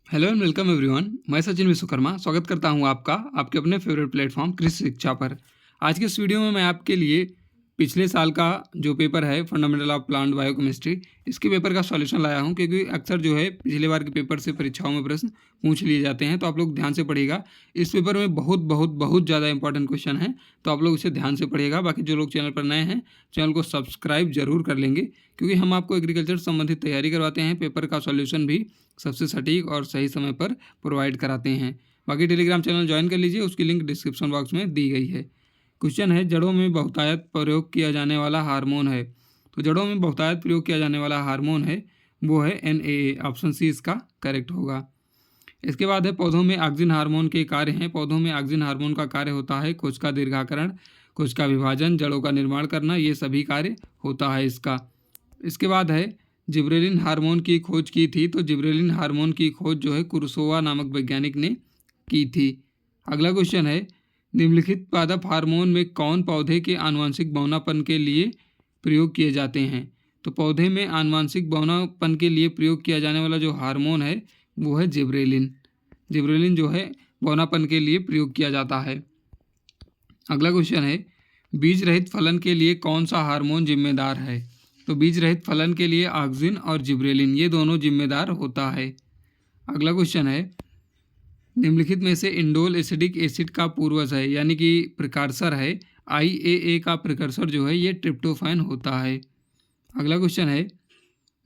Hello and welcome everyone. मैं सचिन विश्वकर्मा स्वागत करता हूं आपका आपके अपने फेवरेट प्लेटफॉर्म कृषि शिक्षा पर। आज के इस वीडियो में मैं आपके लिए पिछले साल का जो पेपर है फंडामेंटल ऑफ प्लांट बायोकेमिस्ट्री, इसके पेपर का सॉल्यूशन लाया हूं, क्योंकि अक्सर जो है पिछले बार के पेपर से परीक्षाओं में प्रश्न पूछ लिए जाते हैं। तो आप लोग ध्यान से पढ़िएगा। इस पेपर में बहुत बहुत बहुत ज़्यादा इंपॉर्टेंट क्वेश्चन है, तो आप लोग इसे ध्यान से पढ़िएगा। बाकी जो लोग चैनल पर नए हैं, चैनल को सब्सक्राइब जरूर कर लेंगे, क्योंकि हम आपको एग्रीकल्चर संबंधित तैयारी करवाते हैं। पेपर का सॉल्यूशन भी सबसे सटीक और सही समय पर प्रोवाइड कराते हैं। बाकी टेलीग्राम चैनल ज्वाइन कर लीजिए, उसकी लिंक डिस्क्रिप्शन बॉक्स में दी गई है। क्वेश्चन है, जड़ों में बहुतायत प्रयोग किया जाने वाला हार्मोन है। तो जड़ों में बहुतायत प्रयोग किया जाने वाला हार्मोन है वो है NAA। ऑप्शन सी इसका करेक्ट होगा। इसके बाद है, पौधों में ऑक्सिन हार्मोन के कार्य हैं। पौधों में ऑक्सिन हार्मोन का कार्य होता है कोशिका दीर्घाकरण, कोशिका विभाजन, जड़ों का निर्माण करना, ये सभी कार्य होता है इसका। इसके बाद है, जिब्रेलिन हार्मोन की खोज की थी। तो जिब्रेलिन हार्मोन की खोज जो है कुर्सोवा नामक वैज्ञानिक ने की थी। अगला क्वेश्चन है, निम्नलिखित पादप हार्मोन में कौन पौधे के आनुवंशिक बहुनापन के लिए प्रयोग किए जाते हैं। तो पौधे में आनुवंशिक बहुनापन के लिए प्रयोग किया जाने वाला जो हार्मोन है वो है जिब्रेलिन। जिब्रेलिन जो है बहुनापन के लिए प्रयोग किया जाता है। अगला क्वेश्चन है, बीज रहित फलन के लिए कौन सा हार्मोन जिम्मेदार है। तो बीज रहित फलन के लिए ऑक्सिन और जिब्रेलिन ये दोनों जिम्मेदार होता है। अगला क्वेश्चन है, निम्नलिखित में से इंडोल एसिडिक एसिड का पूर्वज है, यानी कि प्रिकर्सर है। IAA का प्रिकर्सर जो है ये ट्रिप्टोफैन होता है। अगला क्वेश्चन है,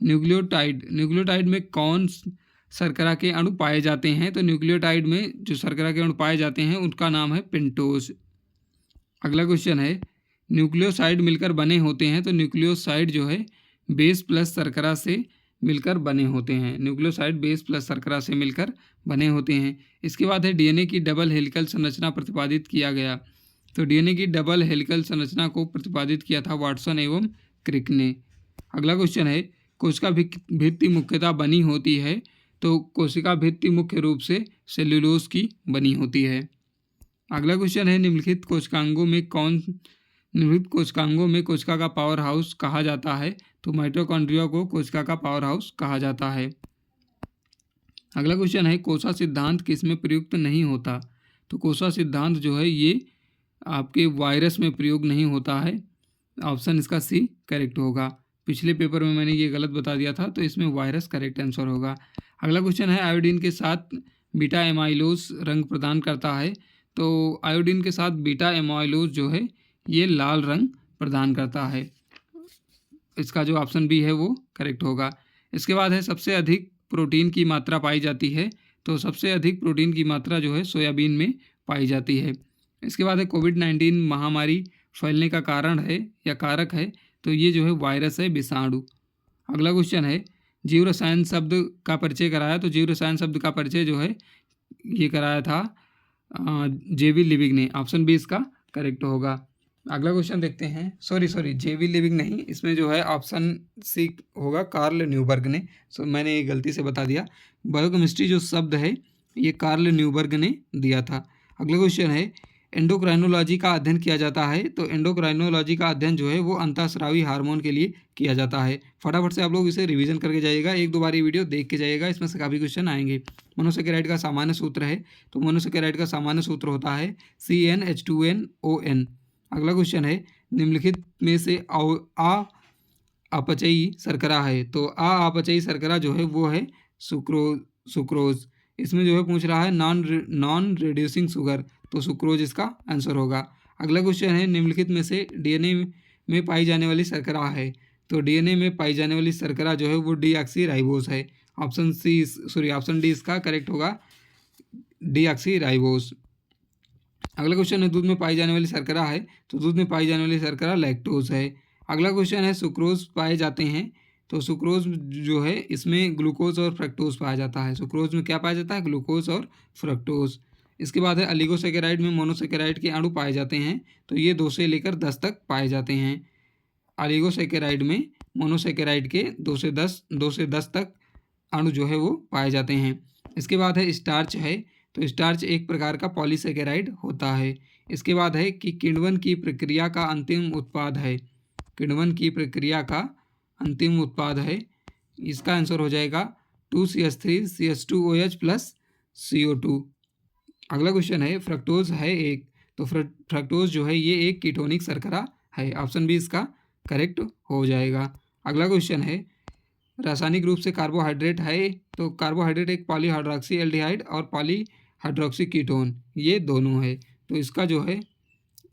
न्यूक्लियोटाइड में कौन शर्करा के अणु पाए जाते हैं। तो न्यूक्लियोटाइड में जो शर्करा के अणु पाए जाते हैं उनका नाम है पेंटोज। अगला क्वेश्चन है, न्यूक्लियोसाइड मिलकर बने होते हैं। तो न्यूक्लियोसाइड जो है बेस प्लस शर्करा से मिलकर बने होते हैं। न्यूक्लियोसाइड बेस प्लस शर्करा से मिलकर बने होते हैं। इसके बाद है, DNA की डबल हेलिकल संरचना प्रतिपादित किया गया। तो DNA की डबल हेलिकल संरचना को प्रतिपादित किया था वाटसन एवं क्रिक ने। अगला क्वेश्चन है, कोशिका भित्ति मुख्यतः बनी होती है। तो कोशिका भित्ति मुख्य रूप से सेल्यूलोज की बनी होती है। अगला क्वेश्चन है, निम्नलिखित कोशिकांगों में कोशिका का पावर हाउस कहा जाता है। तो माइटोकॉन्ड्रिया को कोशिका का पावर हाउस कहा जाता है। अगला क्वेश्चन है, कोसा सिद्धांत किस में प्रयुक्त नहीं होता। तो कोसा सिद्धांत जो है ये आपके वायरस में प्रयोग नहीं होता है। ऑप्शन इसका सी करेक्ट होगा। पिछले पेपर में मैंने ये गलत बता दिया था, तो इसमें वायरस करेक्ट आंसर होगा। अगला क्वेश्चन है, आयोडीन के साथ बीटा एमाइलोज रंग प्रदान करता है। तो आयोडीन के साथ बीटा एमाइलोज जो है ये लाल रंग प्रदान करता है। इसका जो ऑप्शन बी है वो करेक्ट होगा। इसके बाद है, सबसे अधिक प्रोटीन की मात्रा पाई जाती है। तो सबसे अधिक प्रोटीन की मात्रा जो है सोयाबीन में पाई जाती है। इसके बाद है, कोविड-19 महामारी फैलने का कारण है या कारक है। तो ये जो है वायरस है, विषाणु। अगला क्वेश्चन है, जीव रसायन शब्द का परिचय कराया। तो जीव रसायन शब्द का परिचय जो है ये कराया था JV लिविंग ने। ऑप्शन बी इसका करेक्ट होगा। अगला क्वेश्चन देखते हैं। सॉरी JV लिविंग नहीं, इसमें जो है ऑप्शन सी होगा, कार्ल न्यूबर्ग ने। मैंने ये गलती से बता दिया। बायोकेमिस्ट्री जो शब्द है ये कार्ल न्यूबर्ग ने दिया था। अगला क्वेश्चन है, एंडोक्राइनोलॉजी का अध्ययन किया जाता है। तो एंडोक्राइनोलॉजी का अध्ययन जो है वो अंतःस्रावी हार्मोन के लिए किया जाता है। फटाफट से आप लोग इसे रिवीजन करके जाइएगा, एक दो बार ये वीडियो देख के जाइएगा, इसमें से काफ़ी क्वेश्चन आएंगे। मोनोसेकेराइड का सामान्य सूत्र है। तो मोनोसेकेराइड का सामान्य सूत्र होता है CnH2nOn। अगला क्वेश्चन है, निम्नलिखित में से अपचयी शर्करा है। तो अपचयी शर्करा जो है वो है सुक्रोज। इसमें जो है पूछ रहा है नॉन रिड्यूसिंग शुगर। तो सुक्रोज इसका आंसर होगा। अगला क्वेश्चन है, निम्नलिखित में से DNA में पाई जाने वाली शर्करा है। तो DNA में पाई जाने वाली शर्करा जो है वो डीऑक्सीराइबोस है। ऑप्शन डी इसका करेक्ट होगा, डीऑक्सीराइबोस। अगला क्वेश्चन है, दूध में पाई जाने वाली शर्करा है। तो दूध में पाई जाने वाली शर्करा लैक्टोज है। अगला क्वेश्चन है, सुक्रोज पाए जाते हैं। तो सुक्रोज जो है इसमें ग्लूकोज और फ्रक्टोज पाया जाता है। सुक्रोज में क्या पाया जाता है, ग्लूकोज और फ्रक्टोज। इसके बाद है, अलिगोसेकेराइड में मोनोसेकेराइड के अणु पाए जाते हैं। तो ये 2 से लेकर 10 तक पाए जाते हैं। अलिगोसेकेराइड में मोनोसेकेराइड के 2 से 10 तक अणु जो है वो पाए जाते हैं। इसके बाद है, स्टार्च है। तो स्टार्च एक प्रकार का पॉलीसेकेराइड होता है। इसके बाद है कि किण्वन की प्रक्रिया का अंतिम उत्पाद है। किण्वन की प्रक्रिया का अंतिम उत्पाद है, इसका आंसर हो जाएगा 2CH3CH2OH प्लस CO2। अगला क्वेश्चन है फ्रक्टोज है एक, तो फ्रक्टोज जो है ये एक कीटोनिक शर्करा है। ऑप्शन बी इसका करेक्ट हो जाएगा। अगला क्वेश्चन है रासायनिक रूप से कार्बोहाइड्रेट है, तो कार्बोहाइड्रेट एक पॉलीहाइड्रोक्सी एल्डिहाइड और पॉलीहाइड्रोक्सी कीटोन ये दोनों है। तो इसका जो है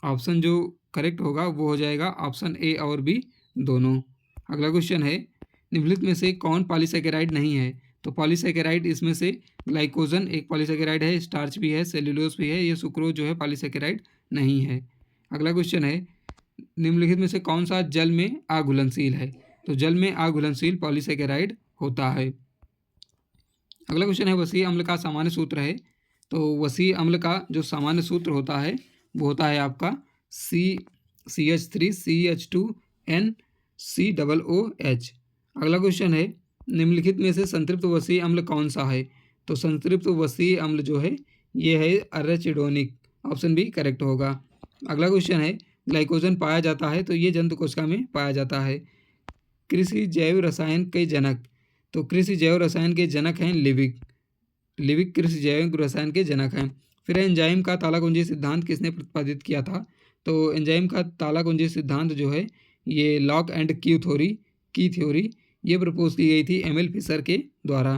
ऑप्शन जो करेक्ट होगा वो हो जाएगा ऑप्शन ए और बी दोनों। अगला क्वेश्चन है निम्नलिखित में से कौन पॉलीसेकेराइड नहीं है, तो पॉलीसेकेराइड इसमें से ग्लाइकोजन एक पॉलीसेकेराइड है, स्टार्च भी है, सेल्यूलोज भी है, ये सुक्रोज जो है पॉलीसेकेराइड नहीं है। अगला क्वेश्चन है निम्नलिखित में से कौन सा जल में अघुलनशील है, तो जल में अघुलनशील पॉलीसेकेराइड होता है। अगला क्वेश्चन है वसीय अम्ल का सामान्य सूत्र है, तो वसीय अम्ल का जो सामान्य सूत्र होता है वो होता है आपका CH3CH2NCOOH। अगला क्वेश्चन है निम्नलिखित में से संतृप्त वसीय अम्ल कौन सा है, तो संतृप्त वसीय अम्ल जो है ये है अरेचिडोनिक। ऑप्शन बी करेक्ट होगा। अगला क्वेश्चन है ग्लाइकोजन पाया जाता है, तो ये जंतु कोशिका में पाया जाता है। कृषि जैव रसायन के जनक, तो कृषि जैव रसायन के जनक हैं लिविक कृषि जैव रसायन के जनक हैं। फिर एंजाइम का तालाकुंजी सिद्धांत किसने प्रतिपादित किया था, तो एंजाइम का तालाकुंजी सिद्धांत जो है ये लॉक एंड की थ्योरी ये प्रपोज की गई थी एमएल फिशर के द्वारा।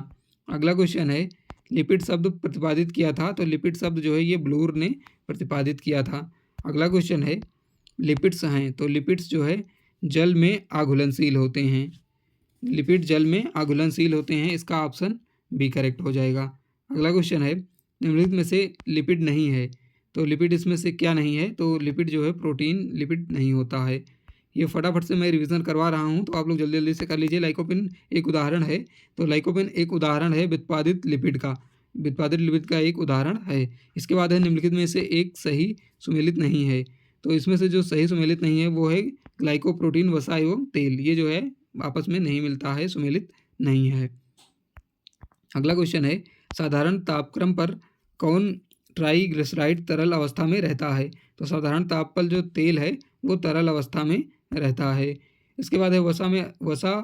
अगला क्वेश्चन है लिपिड शब्द प्रतिपादित किया था, तो लिपिड शब्द जो है ये ब्लूर ने प्रतिपादित किया था। अगला क्वेश्चन है लिपिड्स हैं, तो लिपिड्स जो है जल में अघुलनशील होते हैं, लिपिड जल में अघुलनशील होते हैं, इसका ऑप्शन बी करेक्ट हो जाएगा। अगला क्वेश्चन है निम्नलिखित में से लिपिड नहीं है, तो लिपिड इसमें से क्या नहीं है, तो लिपिड जो है प्रोटीन लिपिड नहीं होता है। ये फटाफट से मैं रिवीजन करवा रहा हूँ, तो आप लोग जल्दी जल्दी से कर लीजिए। लाइकोपिन एक उदाहरण है, तो लाइकोपिन एक उदाहरण है व्युत्पादित लिपिड का एक उदाहरण है। इसके बाद है निम्नलिखित में से एक सही सुमेलित नहीं है, तो इसमें से जो सही सुमेलित नहीं है वो है ग्लाइकोप्रोटीन वसा एवं तेल, ये जो है आपस में नहीं मिलता है, सुमेलित नहीं है। अगला क्वेश्चन है साधारण तापक्रम पर कौन ट्राइग्लिसराइड तरल अवस्था में रहता है, तो साधारण ताप पर जो तेल है वो तरल अवस्था में रहता है। इसके बाद है वसा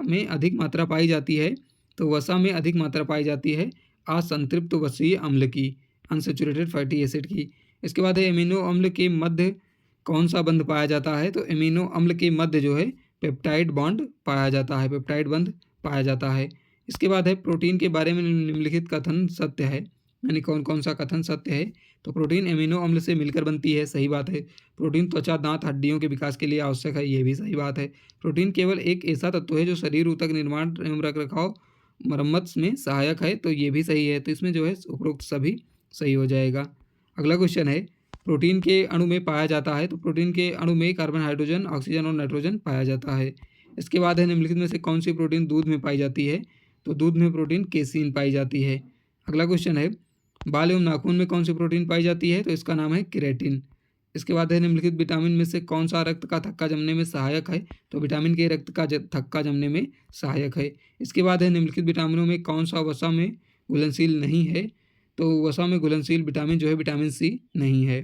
में अधिक मात्रा पाई जाती है, तो वसा में अधिक मात्रा पाई जाती है असंतृप्त वसीय अम्ल की, अनसेचुरेटेड फैटी एसिड की। इसके बाद है एमिनो अम्ल के मध्य कौन सा बंध पाया जाता है, तो एमिनो अम्ल के मध्य जो है पेप्टाइड बॉन्ड पाया जाता है, पेप्टाइड बंध पाया जाता है। इसके बाद है प्रोटीन के बारे में निम्नलिखित कथन सत्य है, यानी कौन कौन सा कथन सत्य है, तो प्रोटीन एमिनो अम्ल से मिलकर बनती है, सही बात है। प्रोटीन त्वचा दांत हड्डियों के विकास के लिए आवश्यक है, ये भी सही बात है। प्रोटीन केवल एक ऐसा तत्व है जो शरीर ऊतक निर्माण एवं रखरखाव मरम्मत में सहायक है, तो ये भी सही है। तो इसमें जो है उपरोक्त सभी सही हो जाएगा। अगला क्वेश्चन है प्रोटीन के अणु में पाया जाता है, तो प्रोटीन के अणु में कार्बन, हाइड्रोजन, ऑक्सीजन और नाइट्रोजन पाया जाता है। इसके बाद है निम्नलिखित में से कौन सी प्रोटीन दूध में पाई जाती है, तो दूध में प्रोटीन केसीन पाई जाती है। अगला क्वेश्चन है बाल एवं नाखून में कौन सी प्रोटीन पाई जाती है, तो इसका नाम है केराटिन। इसके बाद है निम्नलिखित विटामिन में से कौन सा रक्त का थक्का जमने में सहायक है, तो विटामिन के रक्त का थक्का जमने में सहायक है। इसके बाद है निम्नलिखित विटामिनों में कौन सा वसा में घुलनशील नहीं है, तो वसा में घुलनशील विटामिन जो है विटामिन सी नहीं है।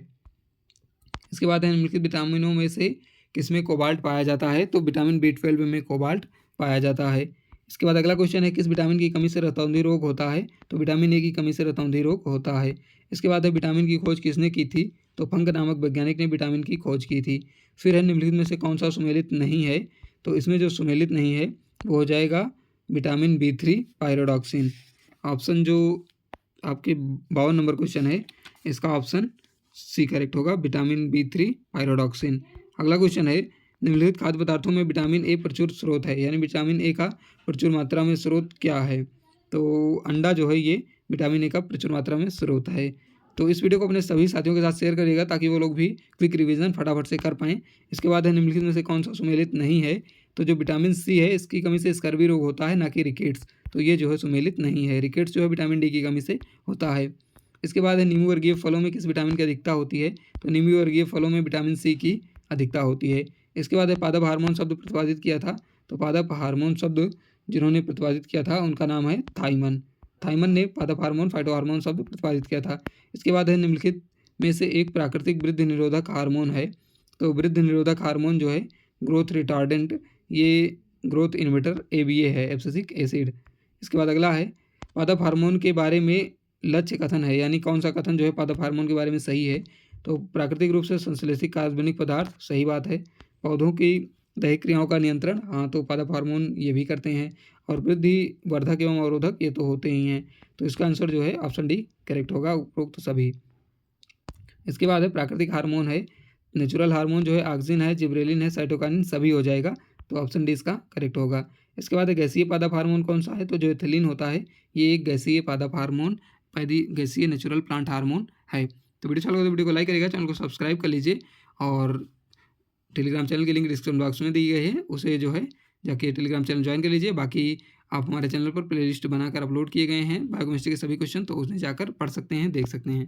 इसके बाद है निम्नलिखित विटामिनों में से किसमें कोबाल्ट पाया जाता है, तो विटामिन B12 में कोबाल्ट पाया जाता है। इसके बाद अगला क्वेश्चन है किस विटामिन की कमी से रतौंधी रोग होता है, तो विटामिन ए की कमी से रतौंधी रोग होता है। इसके बाद है विटामिन की खोज किसने की थी, तो फंक नामक वैज्ञानिक ने विटामिन की खोज की थी। फिर है निम्नलिखित में से कौन सा सुमेलित नहीं है, तो इसमें जो सुमेलित नहीं है वो हो जाएगा विटामिन B3 पायरोडॉक्सिन। ऑप्शन जो आपके 52 नंबर क्वेश्चन है इसका ऑप्शन सी करेक्ट होगा, विटामिन B3 पायरोडॉक्सिन। अगला क्वेश्चन है निम्नलिखित खाद्य पदार्थों में विटामिन ए प्रचुर स्रोत है, यानी विटामिन ए का प्रचुर मात्रा में स्रोत क्या है, तो अंडा जो है ये विटामिन ए का प्रचुर मात्रा में स्रोत है। तो इस वीडियो को अपने सभी साथियों के साथ शेयर करिएगा ताकि वो लोग भी क्विक रिवीजन फटाफट से कर पाएँ। इसके बाद है निम्नलिखित में से कौन सा सुमेलित नहीं है, तो जो विटामिन सी है इसकी कमी से स्कर्वी रोग होता है, ना कि रिकेट्स, तो ये जो है सुमेलित नहीं है। रिकेट्स जो है विटामिन डी की कमी से होता है। इसके बाद है नींबू वर्गीय फलों में किस विटामिन की अधिकता होती है, तो नींबू वर्गीय फलों में विटामिन सी की अधिकता होती है। इसके बाद है पादप हार्मोन शब्द प्रतिपादित किया था, तो पादप हार्मोन शब्द जिन्होंने प्रतिपादित किया था उनका नाम है थाइमन ने पादप हार्मोन फाइटो हार्मोन शब्द प्रतिपादित किया था। इसके बाद है निम्नलिखित में से एक प्राकृतिक वृद्धि निरोधक हार्मोन है, तो वृद्धि निरोधक हार्मोन जो है ग्रोथ रिटार्डेंट, ये ग्रोथ इनहिबिटर ABA है, एब्सिसिक एसिड। इसके बाद अगला है पादप हार्मोन के बारे में लक्ष्य कथन है, यानी कौन सा कथन जो है पादप हार्मोन के बारे में सही है। तो प्राकृतिक रूप से संश्लेषित कार्बनिक पदार्थ, सही बात है। पौधों की दैहिक क्रियाओं का नियंत्रण, हाँ, तो पादप हार्मोन ये भी करते हैं। और वृद्धि वर्धक एवं अवरोधक, ये तो होते ही हैं। तो इसका आंसर जो है ऑप्शन डी करेक्ट होगा, उपरोक्त सभी। इसके बाद है प्राकृतिक हार्मोन है, नेचुरल हार्मोन जो है ऑक्सिन है, जिब्रेलिन है, साइटोकाइनिन, सभी हो जाएगा। तो ऑप्शन डी इसका करेक्ट होगा। इसके बाद है गैसीय पादप हार्मोन कौन सा है, तो जो एथिलीन होता है ये एक गैसीय पादप हार्मोन, पैदी गैसीय नेचुरल प्लांट हार्मोन है। तो वीडियो अच्छा लगा तो वीडियो को लाइक करिएगा, चैनल को सब्सक्राइब कर लीजिए और टेलीग्राम चैनल की लिंक डिस्क्रिप्शन बॉक्स में दी गई है, उसे जो है जाके टेलीग्राम चैनल ज्वाइन कर लीजिए। बाकी आप हमारे चैनल पर प्लेलिस्ट बनाकर अपलोड किए गए हैं बायोकेमिस्ट्री के सभी क्वेश्चन, तो उसमें जाकर पढ़ सकते हैं, देख सकते हैं।